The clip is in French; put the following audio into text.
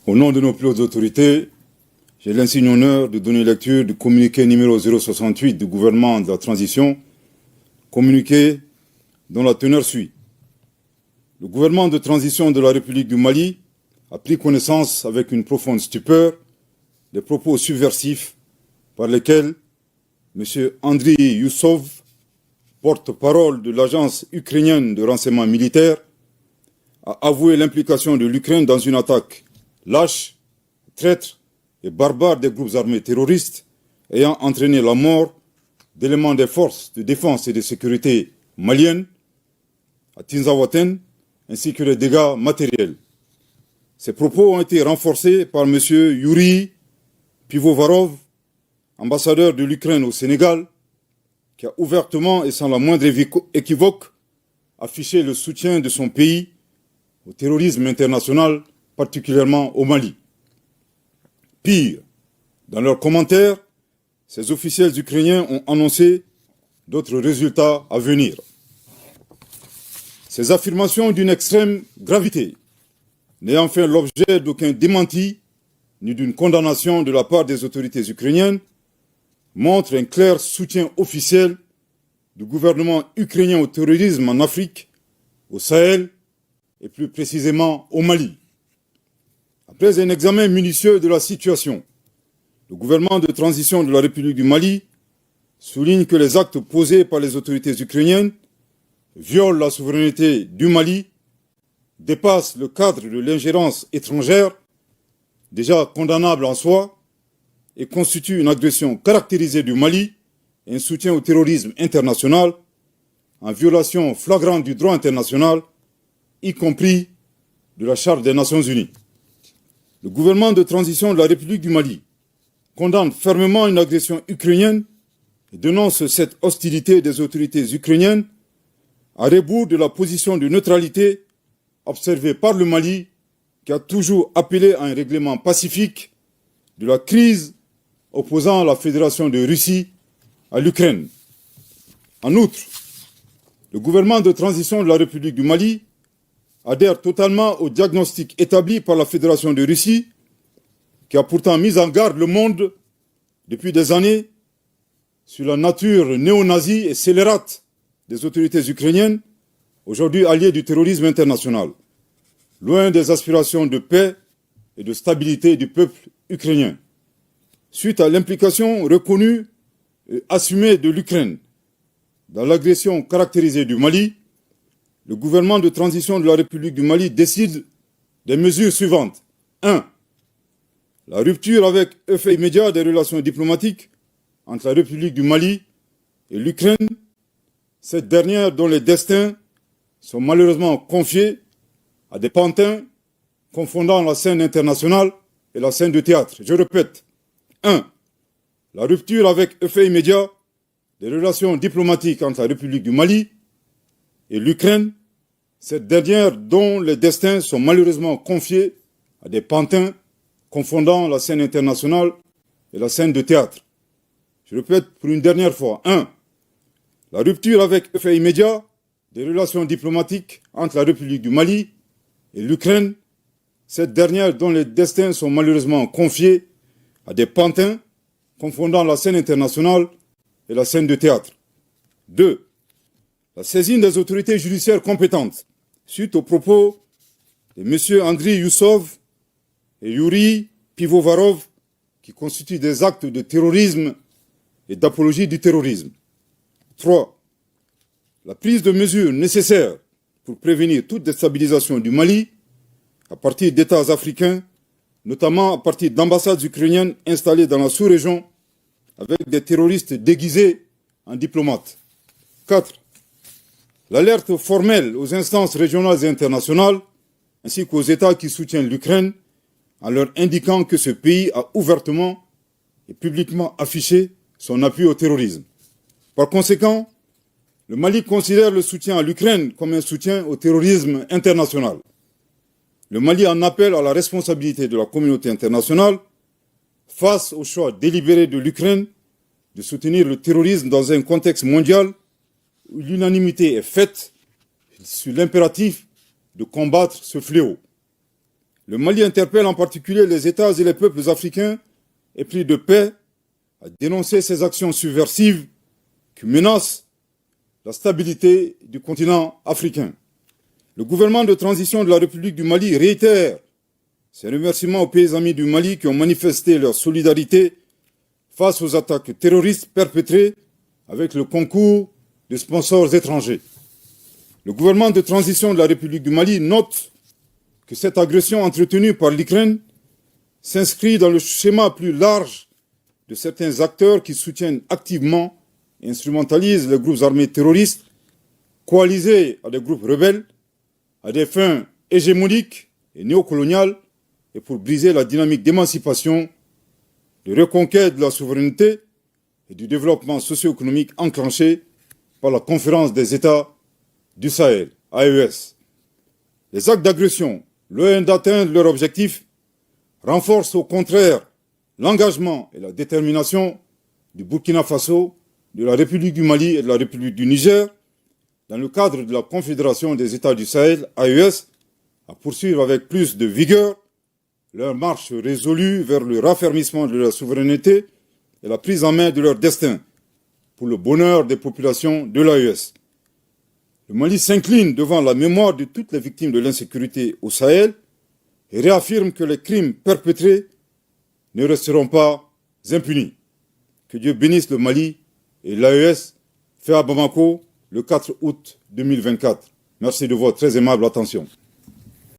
Au nom de nos plus hautes autorités, j'ai l'insigne honneur de donner lecture du communiqué numéro 068 du gouvernement de la transition, communiqué dont la teneur suit. Le gouvernement de transition de la République du Mali a pris connaissance avec une profonde stupeur des propos subversifs par lesquels M. Andriy Youssov, porte-parole de l'agence ukrainienne de renseignement militaire, a avoué l'implication de l'Ukraine dans une attaque lâche, traître et barbare des groupes armés terroristes ayant entraîné la mort d'éléments des forces de défense et de sécurité maliennes à Tinzaouaten, ainsi que les dégâts matériels. Ces propos ont été renforcés par M. Yuri Pivovarov, ambassadeur de l'Ukraine au Sénégal, qui a ouvertement et sans la moindre équivoque affiché le soutien de son pays au terrorisme international, particulièrement au Mali. Pire, dans leurs commentaires, ces officiels ukrainiens ont annoncé d'autres résultats à venir. Ces affirmations d'une extrême gravité, n'ayant fait l'objet d'aucun démenti ni d'une condamnation de la part des autorités ukrainiennes, montrent un clair soutien officiel du gouvernement ukrainien au terrorisme en Afrique, au Sahel et plus précisément au Mali. Après un examen minutieux de la situation, le gouvernement de transition de la République du Mali souligne que les actes posés par les autorités ukrainiennes violent la souveraineté du Mali, dépassent le cadre de l'ingérence étrangère, déjà condamnable en soi, et constituent une agression caractérisée du Mali et un soutien au terrorisme international, en violation flagrante du droit international, y compris de la Charte des Nations Unies. Le gouvernement de transition de la République du Mali condamne fermement une agression ukrainienne et dénonce cette hostilité des autorités ukrainiennes à rebours de la position de neutralité observée par le Mali, qui a toujours appelé à un règlement pacifique de la crise opposant la Fédération de Russie à l'Ukraine. En outre, le gouvernement de transition de la République du Mali adhère totalement au diagnostic établi par la Fédération de Russie, qui a pourtant mis en garde le monde depuis des années sur la nature néo-nazie et scélérate des autorités ukrainiennes, aujourd'hui alliées du terrorisme international, loin des aspirations de paix et de stabilité du peuple ukrainien. Suite à l'implication reconnue et assumée de l'Ukraine dans l'agression caractérisée du Mali, le gouvernement de transition de la République du Mali décide des mesures suivantes. 1. La rupture avec effet immédiat des relations diplomatiques entre la République du Mali et l'Ukraine, cette dernière dont les destins sont malheureusement confiés à des pantins confondant la scène internationale et la scène de théâtre. Je répète. 1. La rupture avec effet immédiat des relations diplomatiques entre la République du Mali et l'Ukraine, cette dernière dont les destins sont malheureusement confiés à des pantins confondant la scène internationale et la scène de théâtre. Je répète pour une dernière fois. 1. La rupture avec effet immédiat des relations diplomatiques entre la République du Mali et l'Ukraine, cette dernière dont les destins sont malheureusement confiés à des pantins confondant la scène internationale et la scène de théâtre. 2. La saisine des autorités judiciaires compétentes suite aux propos de M. Andriy Youssov et Yuri Pivovarov qui constituent des actes de terrorisme et d'apologie du terrorisme. 3. La prise de mesures nécessaires pour prévenir toute déstabilisation du Mali à partir d'États africains, notamment à partir d'ambassades ukrainiennes installées dans la sous-région avec des terroristes déguisés en diplomates. 4. L'alerte formelle aux instances régionales et internationales, ainsi qu'aux États qui soutiennent l'Ukraine, en leur indiquant que ce pays a ouvertement et publiquement affiché son appui au terrorisme. Par conséquent, le Mali considère le soutien à l'Ukraine comme un soutien au terrorisme international. Le Mali en appelle à la responsabilité de la communauté internationale face au choix délibéré de l'Ukraine de soutenir le terrorisme dans un contexte mondial où l'unanimité est faite sur l'impératif de combattre ce fléau. Le Mali interpelle en particulier les États et les peuples africains épris de paix à dénoncer ces actions subversives qui menacent la stabilité du continent africain. Le gouvernement de transition de la République du Mali réitère ses remerciements aux pays amis du Mali qui ont manifesté leur solidarité face aux attaques terroristes perpétrées avec le concours de sponsors étrangers. Le gouvernement de transition de la République du Mali note que cette agression entretenue par l'Ukraine s'inscrit dans le schéma plus large de certains acteurs qui soutiennent activement et instrumentalisent les groupes armés terroristes, coalisés à des groupes rebelles, à des fins hégémoniques et néocoloniales, et pour briser la dynamique d'émancipation, de reconquête de la souveraineté et du développement socio-économique enclenché par la Conférence des États du Sahel, AES. Les actes d'agression, loin d'atteindre leur objectif, renforcent au contraire l'engagement et la détermination du Burkina Faso, de la République du Mali et de la République du Niger, dans le cadre de la Confédération des États du Sahel, AES, à poursuivre avec plus de vigueur leur marche résolue vers le raffermissement de leur souveraineté et la prise en main de leur destin, pour le bonheur des populations de l'AES. Le Mali s'incline devant la mémoire de toutes les victimes de l'insécurité au Sahel et réaffirme que les crimes perpétrés ne resteront pas impunis. Que Dieu bénisse le Mali et l'AES, fait à Bamako le 4 août 2024. Merci de votre très aimable attention.